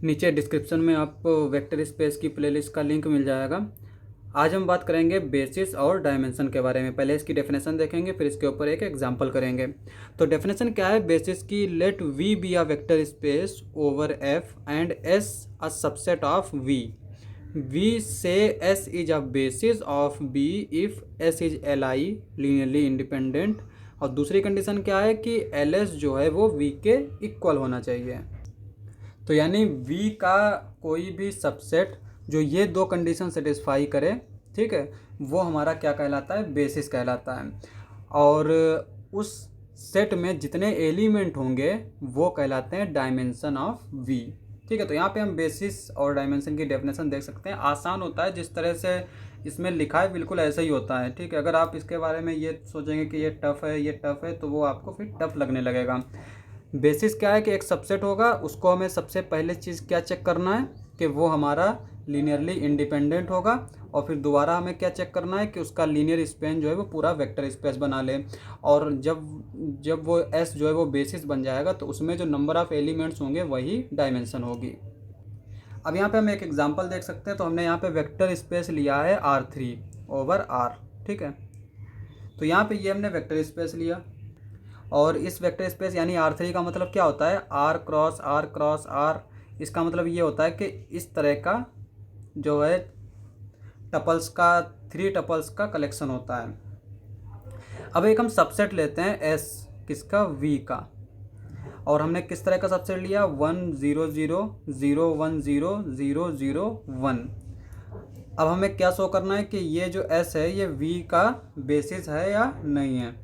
नीचे डिस्क्रिप्शन में आपको वेक्टर स्पेस की प्लेलिस्ट का लिंक मिल जाएगा। आज हम बात करेंगे बेसिस और डायमेंशन के बारे में। पहले इसकी डेफिनेशन देखेंगे, फिर इसके ऊपर एक एग्जांपल करेंगे। तो डेफिनेशन क्या है बेसिस की? Let V be a vector space over F and S a subset of V. V से S is a basis of B if S is L I linearly independent. और दूसरी condition क्या है कि L S जो है वो we के इक्वल होना चाहिए। तो यानी v का कोई भी सबसेट जो ये दो कंडीशन सेटिस्फाई करे, ठीक है, वो हमारा क्या कहलाता है? बेसिस कहलाता है। और उस सेट में जितने एलिमेंट होंगे वो कहलाते हैं डायमेंशन ऑफ v। ठीक है, तो यहाँ पे हम बेसिस और डायमेंशन की डेफिनेशन देख सकते हैं। आसान होता है, जिस तरह से इसमें लिखा है बिल्कुल ऐसा ही होता है। ठीक है, अगर आप इसके बारे में ये सोचेंगे कि ये टफ़ है, ये टफ़ है, तो वो आपको फिर टफ़ लगने लगेगा। बेसिस क्या है कि एक सबसेट होगा, उसको हमें सबसे पहले चीज़ क्या चेक करना है कि वो हमारा लीनियरली इंडिपेंडेंट होगा। और फिर दोबारा हमें क्या चेक करना है कि उसका लीनियर स्पेन जो है वो पूरा वेक्टर स्पेस बना ले। और जब वो एस जो है वो बेसिस बन जाएगा तो उसमें जो नंबर ऑफ़ एलिमेंट्स होंगे वही डायमेंशन होगी। अब यहाँ पे हम एक एग्जांपल देख सकते हैं। तो हमने यहाँ पे वेक्टर स्पेस लिया है R3 ओवर R। ठीक है, तो यहाँ पे ये हमने वेक्टर स्पेस लिया और इस वेक्टर स्पेस यानी R3 का मतलब क्या होता है? R cross R cross R। इसका मतलब ये होता है कि इस तरह का जो है टपल्स का, 3 टपल्स का कलेक्शन होता है। अब एक हम सबसेट लेते हैं S किसका? V का। और हमने किस तरह का सबसेट लिया? 1 0 0 0 1 0 0 0 1। अब हमें क्या शो करना है कि ये जो S है ये V का बेसिस है या नहीं है।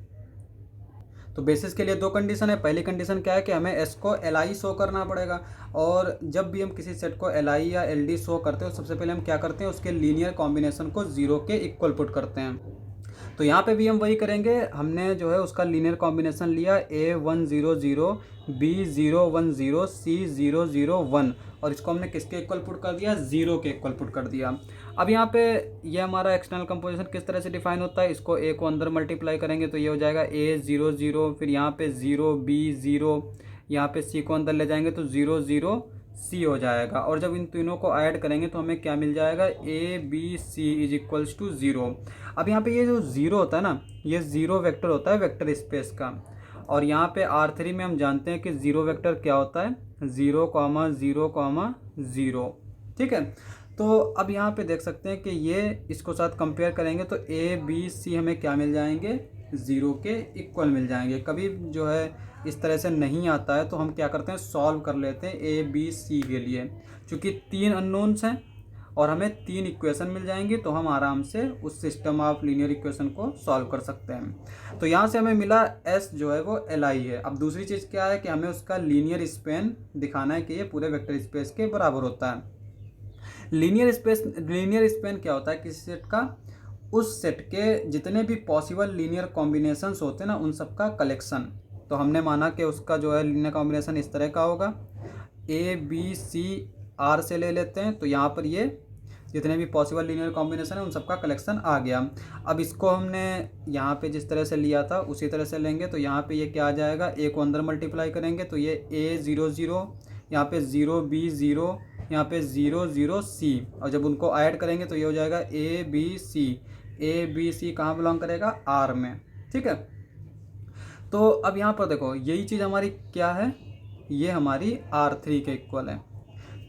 तो बेसिस के लिए दो कंडीशन है। पहली कंडीशन क्या है कि हमें एस को एल आई शो करना पड़ेगा। और जब भी हम किसी सेट को एल आई या एल डी शो करते हैं सबसे पहले हम क्या करते हैं? उसके लीनियर कॉम्बिनेशन को 0 के इक्वल पुट करते हैं। तो यहाँ पे भी हम वही करेंगे। हमने जो है उसका लीनियर कॉम्बिनेशन लिया A1 0 0 B0 1 0 C0 0 1 और इसको हमने किसके इक्वल पुट कर दिया? 0 के इक्वल पुट कर दिया। अब यहाँ पे ये हमारा एक्सटर्नल कंपोजिशन किस तरह से डिफाइन होता है? इसको A को अंदर मल्टीप्लाई करेंगे तो ये हो जाएगा A 0 0, फिर यहाँ पे 0 B 0, यहाँ पे C को अंदर ले जाएंगे तो 0 0 C हो जाएगा। और जब इन तीनों को ऐड करेंगे तो हमें क्या मिल जाएगा? ABC is equals to 0। अब यहाँ पे ये जो 0 होता है ना, ये 0 वेक्टर होता है वेक्टर स्पेस का। और यहाँ पे R3 में हम जानते हैं कि 0 वेक्टर क्या होता है? 0 0 0। ठीक है, तो अब यहाँ पे देख सकते हैं कि ये इसको साथ कंपेयर करेंगे तो ABC हमें क्या मिल जाएंगे? 0 के इक्वल मिल जाएंगे। कभी जो है इस तरह से नहीं आता है तो हम क्या करते हैं? सॉल्व कर लेते हैं ABC के लिए। चूँकि 3 अननोन्स हैं और हमें 3 इक्वेशन मिल जाएंगी तो हम आराम से उस सिस्टम ऑफ लीनियर इक्वेशन को सॉल्व कर सकते हैं। तो यहाँ से हमें मिला S जो है वो LI है। अब दूसरी चीज़ क्या है कि हमें उसका लीनियर स्पेन दिखाना है कि ये पूरे वेक्टर स्पेस के बराबर होता है। लीनियर स्पेन क्या होता है किसी सेट का? उस सेट के जितने भी पॉसिबल लीनियर कॉम्बिनेशंस होते हैं ना, उन सब का कलेक्शन। तो हमने माना कि उसका जो है लीनियर कॉम्बिनेशन इस तरह का होगा। ABC R से ले लेते हैं तो यहाँ पर ये जितने भी पॉसिबल लीनियर कॉम्बिनेशन है उन सबका कलेक्शन आ गया। अब इसको हमने यहाँ पे जिस तरह से लिया था उसी तरह से लेंगे तो यहाँ पे ये क्या आ जाएगा? A को अंदर मल्टीप्लाई करेंगे तो ये A 0 0, यहाँ पे 0 B 0, यहाँ पे 0 0 C। और जब उनको ऐड करेंगे तो ये हो जाएगा ABC कहाँ बिलोंग करेगा? R में। ठीक है, तो अब यहाँ पर देखो यही चीज़ हमारी क्या है? ये हमारी R3 के इक्वल है।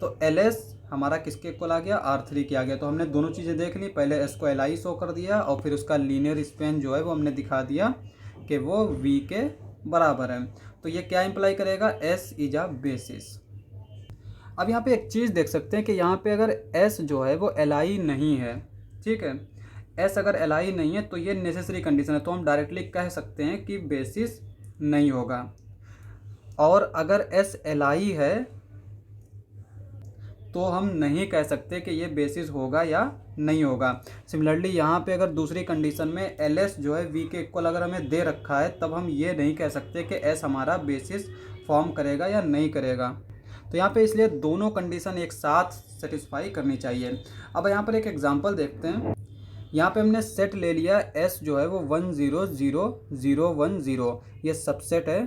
तो LS हमारा किसके इक्वल आ गया? R3 के आ गया। तो हमने दोनों चीज़ें देख ली। पहले S को LI शो कर दिया और फिर उसका लीनियर स्पेन जो है वो हमने दिखा दिया कि वो V के बराबर है। तो ये क्या इंप्लाई करेगा? S is a basis. अब यहाँ पे एक चीज़ देख सकते हैं कि यहाँ पे अगर S जो है वो LI नहीं है, ठीक है, S अगर LI नहीं है तो ये नेसेसरी कंडीशन है। तो हम डायरेक्टली कह सकते हैं कि बेसिस नहीं होगा। और अगर S LI है तो हम नहीं कह सकते कि ये बेसिस होगा या नहीं होगा। सिमिलरली यहाँ पे अगर दूसरी कंडीशन में LS जो है V के इक्वल अगर हमें दे रखा है तब हम ये नहीं कह सकते कि S हमारा बेसिस फॉर्म करेगा या नहीं करेगा। तो यहाँ पे इसलिए दोनों कंडीशन एक साथ सेटिस्फाई करनी चाहिए। अब यहाँ पर एक एग्जांपल देखते हैं। यहाँ पे हमने सेट ले लिया S जो है वो 1 0 0 0 1 0, ये सबसेट है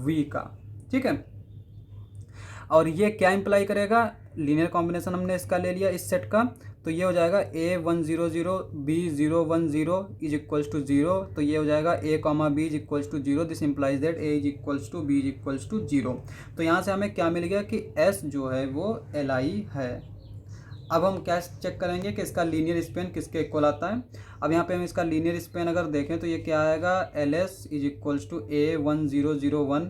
V का। ठीक है, और ये क्या इम्प्लाई करेगा, लीनियर कॉम्बिनेशन हमने इसका ले लिया इस सेट का, तो ये हो जाएगा A100 B010 is equals to 0, तो ये हो जाएगा A comma B is equals to 0, this implies that A is equals to B is equals to 0। तो यहाँ से हमें क्या मिल गया कि S जो है वो Li है। अब हम क्या चेक करेंगे कि इसका लीनियर स्पेन किसके इक्वल आता है। अब यहाँ पे हम इसका लीनियर स्पेन अगर देखें तो ये क्या आएगा, LS is equals to A1001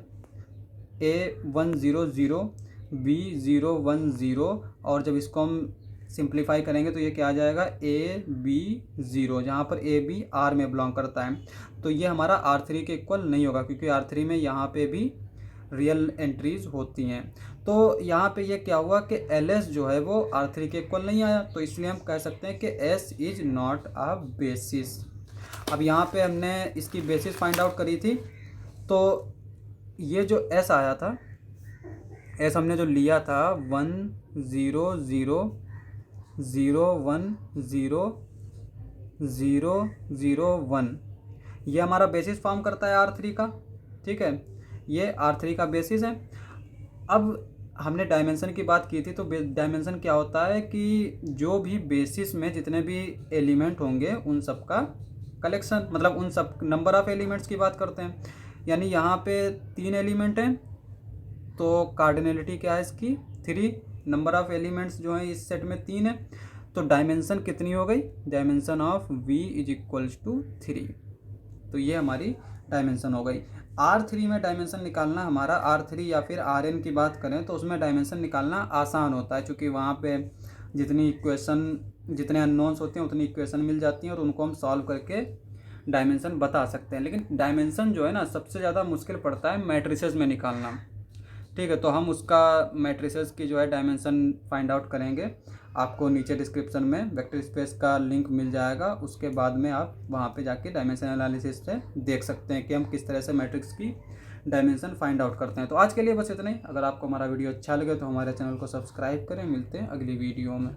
A100 B010, और जब इसको हम सिंप्लीफाई करेंगे तो ये क्या आ जाएगा AB0, जहाँ पर AB R में बिलोंग करता है। तो ये हमारा R3 के इक्वल नहीं होगा, क्योंकि R3 में यहाँ पे भी रियल एंट्रीज होती हैं। तो यहाँ पे ये क्या हुआ कि LS जो है वो R3 के इक्वल नहीं आया, तो इसलिए हम कह सकते हैं कि S is not a basis. अब यहाँ पे हमने इसकी बेसिस फाइंड आउट करी थी, तो ये जो S आया था, S हमने जो लिया था 1 0 0 0 1 0 0 0 1, ये हमारा बेसिस फॉर्म करता है R3 का। ठीक है, ये R3 का बेसिस है। अब हमने डायमेंशन की बात की थी, तो डायमेंशन क्या होता है कि जो भी बेसिस में जितने भी एलिमेंट होंगे उन सब का कलेक्शन, मतलब उन सब नंबर ऑफ एलिमेंट्स की बात करते हैं। यानी यहाँ पे 3 एलिमेंट हैं, तो कार्डिनलिटी क्या है इसकी 3, नंबर ऑफ एलिमेंट्स जो हैं इस सेट में 3 है, तो डायमेंशन कितनी हो गई, dimension of V is equals to 3। तो ये हमारी डायमेंशन हो गई। R3 में डायमेंशन निकालना हमारा, R3 या फिर Rn की बात करें तो उसमें डायमेंशन निकालना आसान होता है, क्योंकि वहाँ पे जितने अननोन्स होते हैं उतनी इक्वेशन मिल जाती हैं और उनको हम सॉल्व करके डायमेंशन बता सकते हैं। लेकिन डायमेंशन जो है ना सबसे ज़्यादा मुश्किल पड़ता है मैट्रिसेस में निकालना। ठीक है, तो हम उसका मैट्रिसेस की जो है डायमेंशन फाइंड आउट करेंगे। आपको नीचे डिस्क्रिप्शन में वेक्टर स्पेस का लिंक मिल जाएगा, उसके बाद में आप वहाँ पे जाके डायमेंशन एनालिसिस से देख सकते हैं कि हम किस तरह से मैट्रिक्स की डायमेंशन फाइंड आउट करते हैं। तो आज के लिए बस इतना ही। अगर आपको हमारा वीडियो अच्छा लगे तो हमारे चैनल को सब्सक्राइब करें। मिलते हैं अगली वीडियो में।